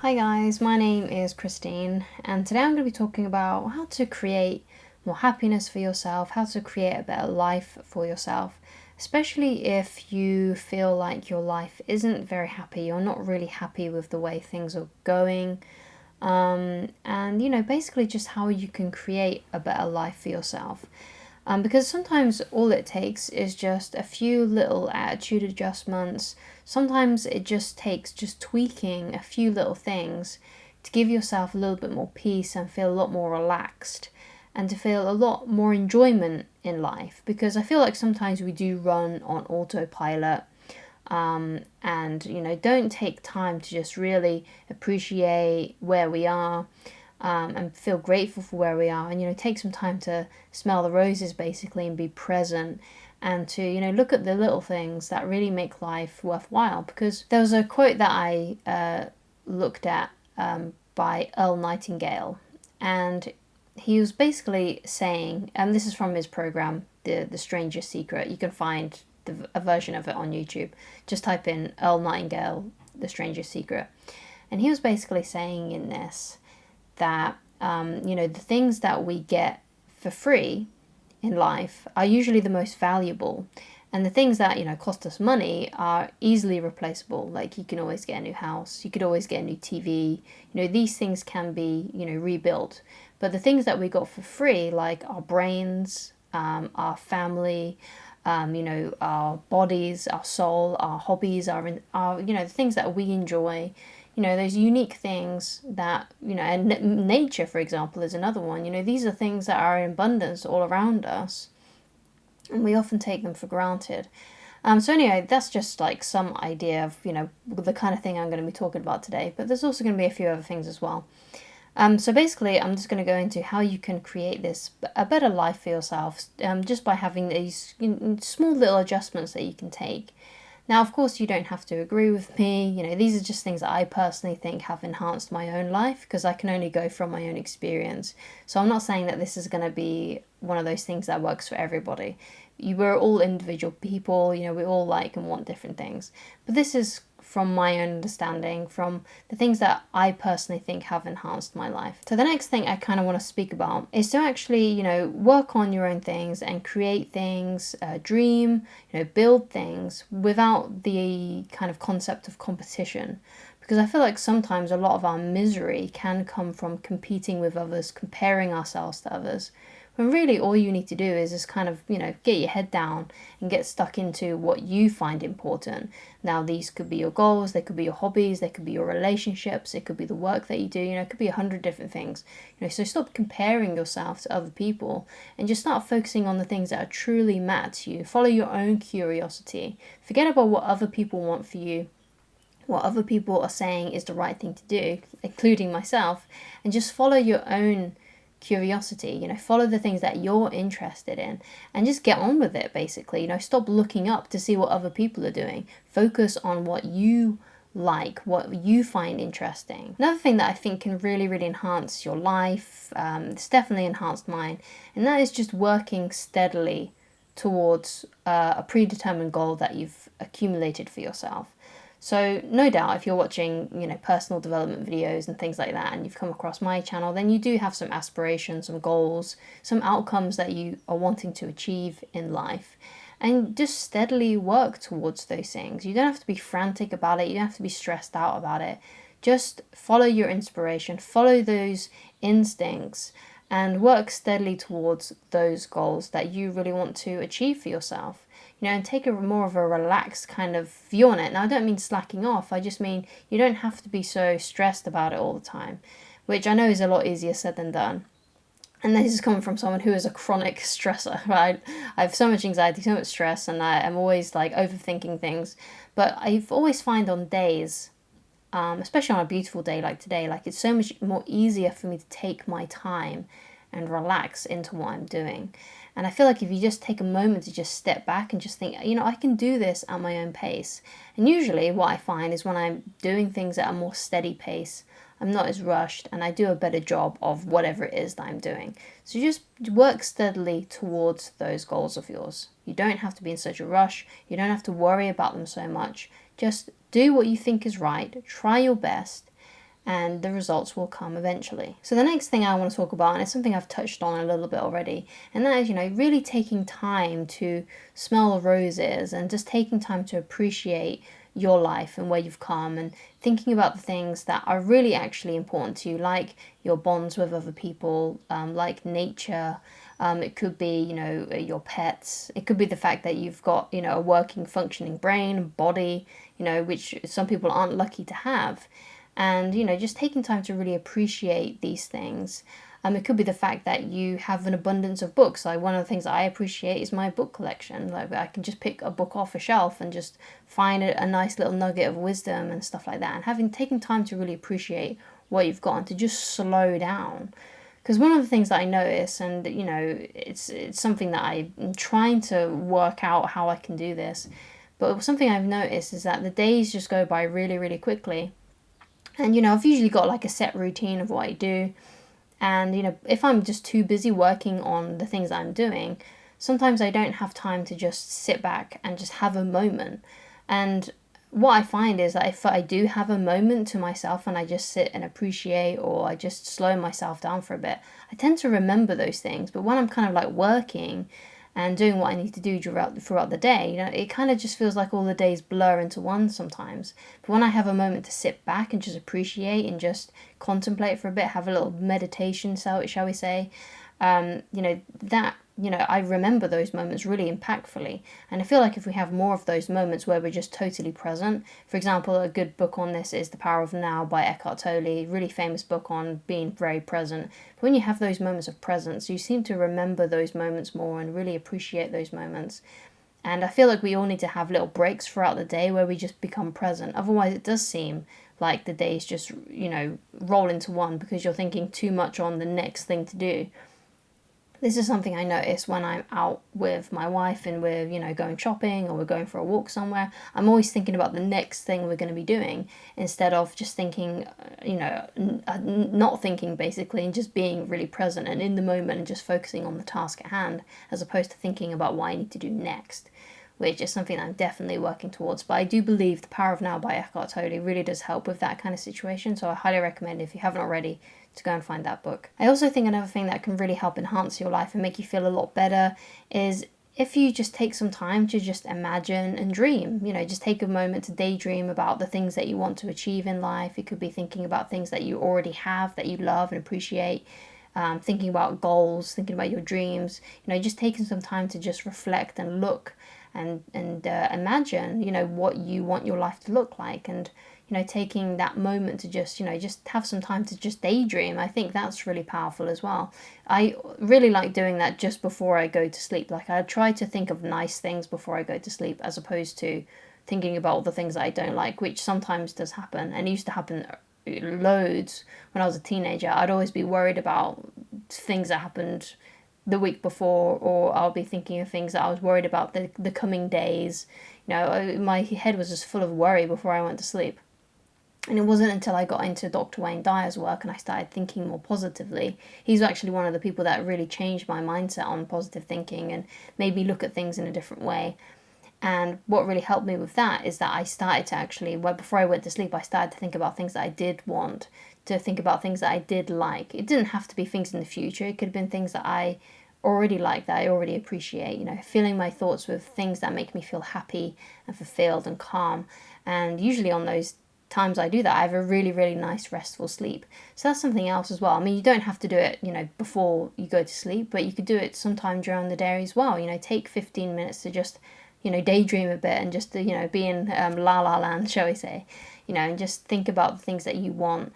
Hi guys, my name is Christine, and today I'm going to be talking about how to create more happiness for yourself, how to create a better life for yourself, especially if you feel like your life isn't very happy, you're not really happy with the way things are going, and basically just how you can create a better life for yourself. Because sometimes all it takes is just a few little attitude adjustments. Sometimes it just takes just tweaking a few little things to give yourself a little bit more peace and feel a lot more relaxed and to feel a lot more enjoyment in life. Because I feel like sometimes we do run on autopilot, and don't take time to just really appreciate where we are, and feel grateful for where we are, and take some time to smell the roses basically and be present, and to look at the little things that really make life worthwhile. Because there was a quote that I looked at, by Earl Nightingale, and he was basically saying, and this is from his program, the Stranger's Secret. You can find a version of it on YouTube. Just type in Earl Nightingale, The Stranger's Secret. And he was basically saying in this that the things that we get for free in life are usually the most valuable, and the things that cost us money are easily replaceable. Like, you can always get a new house, you could always get a new TV. These things can be rebuilt. But the things that we got for free, like our brains, our family, our bodies, our soul, our hobbies, our the things that we enjoy, those unique things that, and nature, for example, is another one. These are things that are in abundance all around us, and we often take them for granted. So anyway, that's just like some idea of, the kind of thing I'm going to be talking about today, but there's also going to be a few other things as well. So basically, I'm just going to go into how you can create a better life for yourself, just by having these small little adjustments that you can take. Now, of course, you don't have to agree with me. These are just things that I personally think have enhanced my own life, because I can only go from my own experience. So I'm not saying that this is going to be one of those things that works for everybody. We're all individual people, we all like and want different things. But this is from my own understanding, from the things that I personally think have enhanced my life. So the next thing I kind of want to speak about is to actually, work on your own things and create things, dream, build things without the kind of concept of competition. Because I feel like sometimes a lot of our misery can come from competing with others, comparing ourselves to others, when really all you need to do is just kind of, get your head down and get stuck into what you find important. Now, these could be your goals, they could be your hobbies, they could be your relationships, it could be the work that you do, it could be 100 different things. So stop comparing yourself to other people and just start focusing on the things that are truly matter to you. Follow your own curiosity. Forget about what other people want for you, what other people are saying is the right thing to do, including myself, and just follow your own curiosity. Follow the things that you're interested in and just get on with it, basically. Stop looking up to see what other people are doing. Focus on what you like, what you find interesting. Another thing that I think can really, really enhance your life, it's definitely enhanced mine, and that is just working steadily towards a predetermined goal that you've accumulated for yourself. So no doubt, if you're watching, personal development videos and things like that, and you've come across my channel, then you do have some aspirations, some goals, some outcomes that you are wanting to achieve in life. And just steadily work towards those things. You don't have to be frantic about it. You don't have to be stressed out about it. Just follow your inspiration, follow those instincts, and work steadily towards those goals that you really want to achieve for yourself. And take a more of a relaxed kind of view on it. Now, I don't mean slacking off. I just mean you don't have to be so stressed about it all the time, which I know is a lot easier said than done. And this is coming from someone who is a chronic stressor, right? I have so much anxiety, so much stress, and I'm always like overthinking things. But I've always find on days, especially on a beautiful day like today, like it's so much more easier for me to take my time and relax into what I'm doing. And I feel like if you just take a moment to just step back and just think, I can do this at my own pace. And usually what I find is when I'm doing things at a more steady pace, I'm not as rushed and I do a better job of whatever it is that I'm doing. So just work steadily towards those goals of yours. You don't have to be in such a rush. You don't have to worry about them so much. Just do what you think is right. Try your best. and the results will come eventually. So the next thing I want to talk about, and it's something I've touched on a little bit already, and that is, really taking time to smell roses and just taking time to appreciate your life and where you've come, and thinking about the things that are really actually important to you, like your bonds with other people, like nature. It could be, your pets. It could be the fact that you've got, a working, functioning brain, body, which some people aren't lucky to have. And, just taking time to really appreciate these things. It could be the fact that you have an abundance of books. Like, one of the things I appreciate is my book collection. Like, I can just pick a book off a shelf and just find a nice little nugget of wisdom and stuff like that. And taken time to really appreciate what you've got and to just slow down. Because one of the things that I notice, and it's something that I'm trying to work out how I can do this, but something I've noticed is that the days just go by really, really quickly. And I've usually got like a set routine of what I do. And if I'm just too busy working on the things I'm doing, sometimes I don't have time to just sit back and just have a moment. And what I find is that if I do have a moment to myself and I just sit and appreciate, or I just slow myself down for a bit, I tend to remember those things. But when I'm kind of like working and doing what I need to do throughout the day, it kind of just feels like all the days blur into one sometimes. But when I have a moment to sit back and just appreciate and just contemplate for a bit, have a little meditation, shall we say, that I remember those moments really impactfully. And I feel like if we have more of those moments where we're just totally present, for example, a good book on this is The Power of Now by Eckhart Tolle, really famous book on being very present. But when you have those moments of presence, you seem to remember those moments more and really appreciate those moments. And I feel like we all need to have little breaks throughout the day where we just become present. Otherwise, it does seem like the days just, roll into one because you're thinking too much on the next thing to do. This is something I notice when I'm out with my wife and we're, going shopping or we're going for a walk somewhere. I'm always thinking about the next thing we're going to be doing instead of just thinking, not thinking basically, and just being really present and in the moment and just focusing on the task at hand, as opposed to thinking about what I need to do next, which is something I'm definitely working towards. But I do believe The Power of Now by Eckhart Tolle really does help with that kind of situation. So I highly recommend, if you haven't already, to go and find that book. I also think another thing that can really help enhance your life and make you feel a lot better is if you just take some time to just imagine and dream. Just take a moment to daydream about the things that you want to achieve in life. It could be thinking about things that you already have that you love and appreciate. Thinking about goals, thinking about your dreams. Just taking some time to just reflect and look and imagine, what you want your life to look like. And taking that moment to just have some time to just daydream. I think that's really powerful as well. I really like doing that just before I go to sleep. Like, I try to think of nice things before I go to sleep, as opposed to thinking about all the things that I don't like, which sometimes does happen, and it used to happen loads when I was a teenager. I'd always be worried about things that happened the week before, or I'll be thinking of things that I was worried about the coming days. My head was just full of worry before I went to sleep. And it wasn't until I got into Dr. Wayne Dyer's work and I started thinking more positively. He's actually one of the people that really changed my mindset on positive thinking and made me look at things in a different way. And what really helped me with that is that I started to actually, before I went to sleep, I started to think about things that I did want, to think about things that I did like. It didn't have to be things in the future. It could have been things that I already like, that I already appreciate, filling my thoughts with things that make me feel happy and fulfilled and calm. And usually on those times I do that, I have a really, really nice restful sleep. So that's something else as well. I mean, you don't have to do it, before you go to sleep, but you could do it sometime during the day as well. Take 15 minutes to just, daydream a bit and just to, be in la la land, shall we say, and just think about the things that you want,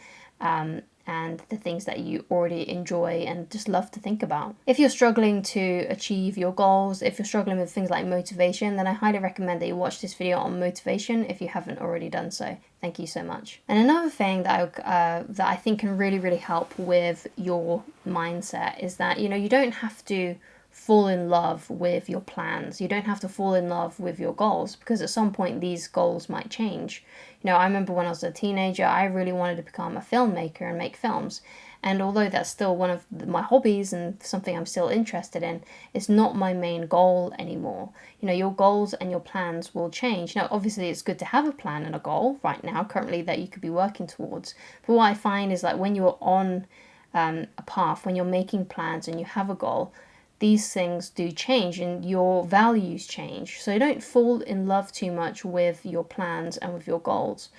and the things that you already enjoy and just love to think about. If you're struggling to achieve your goals, if you're struggling with things like motivation, then I highly recommend that you watch this video on motivation if you haven't already done so. Thank you so much. And another thing that I think can really, really help with your mindset is that, you don't have to fall in love with your plans. You don't have to fall in love with your goals, because at some point these goals might change. I remember when I was a teenager, I really wanted to become a filmmaker and make films. And although that's still one of my hobbies and something I'm still interested in, it's not my main goal anymore. Your goals and your plans will change. Now, obviously, it's good to have a plan and a goal right now, currently, that you could be working towards. But what I find is like when you're on a path, when you're making plans and you have a goal, these things do change and your values change. So don't fall in love too much with your plans and with your goals.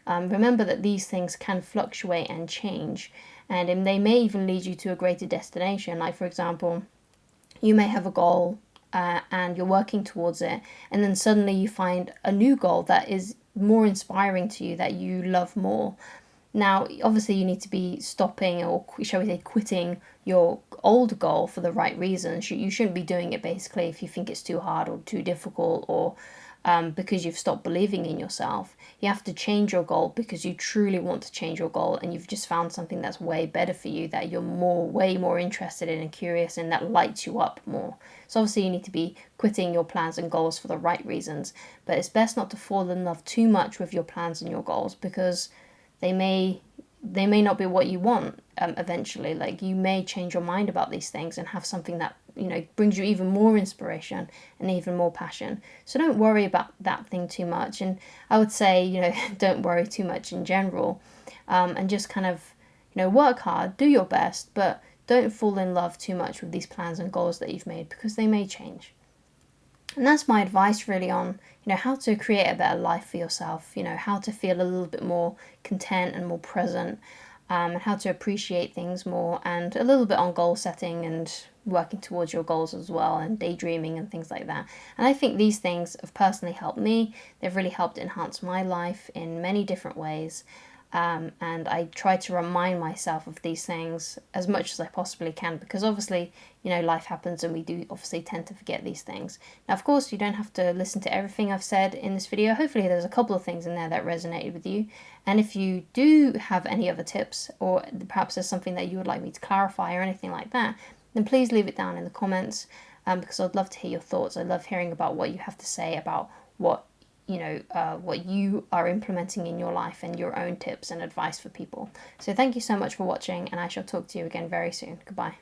Remember that these things can fluctuate and change, and they may even lead you to a greater destination. Like, for example, you may have a goal and you're working towards it, and then suddenly you find a new goal that is more inspiring to you, that you love more. Now, obviously, you need to be stopping, or shall we say, quitting your old goal for the right reasons. You shouldn't be doing it basically if you think it's too hard or too difficult, or because you've stopped believing in yourself. You have to change your goal because you truly want to change your goal, and you've just found something that's way better for you, that you're way more interested in and curious in, that lights you up more. So obviously you need to be quitting your plans and goals for the right reasons, but it's best not to fall in love too much with your plans and your goals, because they may not be what you want eventually. Like, you may change your mind about these things and have something that brings you even more inspiration and even more passion. So don't worry about that thing too much. And I would say don't worry too much in general, and just kind of work hard, do your best, but don't fall in love too much with these plans and goals that you've made, because they may change. And that's my advice really on, how to create a better life for yourself, how to feel a little bit more content and more present, and how to appreciate things more, and a little bit on goal setting and working towards your goals as well, and daydreaming and things like that. And I think these things have personally helped me. They've really helped enhance my life in many different ways. And I try to remind myself of these things as much as I possibly can, because obviously, life happens and we do obviously tend to forget these things. Now, of course, you don't have to listen to everything I've said in this video. Hopefully there's a couple of things in there that resonated with you. And if you do have any other tips, or perhaps there's something that you would like me to clarify or anything like that, then please leave it down in the comments, because I'd love to hear your thoughts. I love hearing about what you have to say about what you are implementing in your life and your own tips and advice for people. So thank you so much for watching, and I shall talk to you again very soon. Goodbye.